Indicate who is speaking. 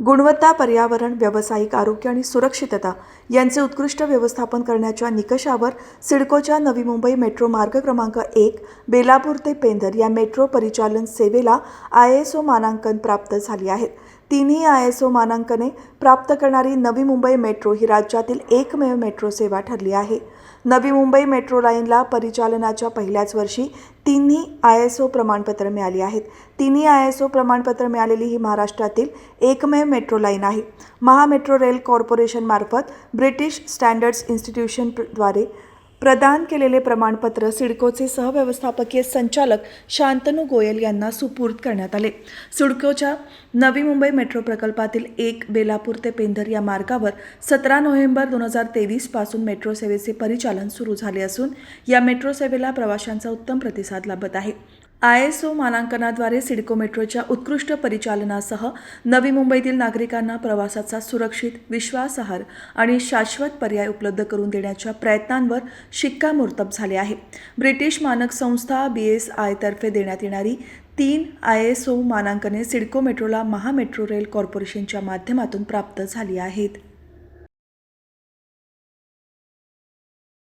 Speaker 1: गुणवत्ता, पर्यावरण, व्यावसायिक आरोग्य आणि सुरक्षितता यांचे उत्कृष्ट व्यवस्थापन करण्याच्या निकषावर सिडकोच्या नवी मुंबई मेट्रो मार्ग क्रमांक 1 बेलापूर ते पेंधर या मेट्रो परिचालन सेवेला ISO मानांकन प्राप्त झाली आहेत. तिन्ही ISO मानांकने प्राप्त करणारी नवी मुंबई मेट्रो ही राज्यातील एकमेव मेट्रो सेवा ठरली आहे. नवी मुंबई मेट्रो लाईनला परिचालनाच्या पहिल्याच वर्षी तिन्ही ISO प्रमाणपत्र मिळाली आहेत. तिन्ही ISO प्रमाणपत्र मिळालेली ही महाराष्ट्रातील एकमेव मेट्रो लाईन आहे. महामेट्रो रेल कॉर्पोरेशनमार्फत ब्रिटिश स्टँडर्ड्स इन्स्टिट्यूशनद्वारे प्रदान केलेले प्रमाणपत्र सिडकोचे सहव्यवस्थापकीय संचालक शांतनू गोयल यांना सुपूर्द करण्यात आले. सिडकोच्या नवी मुंबई मेट्रो प्रकल्पातील 1 बेलापूर ते पेंधर या मार्गावर 17 नोव्हेंबर 2023 पासून मेट्रो सेवेचे परिचालन सुरू झाले असून या मेट्रो सेवेला प्रवाशांचा उत्तम प्रतिसाद लाभत आहे. ISO मानांकनाद्वारे सिडको मेट्रोच्या उत्कृष्ट परिचालनासह नवी मुंबईतील नागरिकांना प्रवासाचा सुरक्षित, विश्वासार्ह आणि शाश्वत पर्याय उपलब्ध करून देण्याच्या प्रयत्नांवर शिक्कामोर्तब झाले आहे. ब्रिटिश मानक संस्था BSI तर्फे देण्यात येणारी 3 ISO मानांकने सिडको मेट्रोला महामेट्रो रेल कॉर्पोरेशनच्या माध्यमातून प्राप्त झाली आहेत.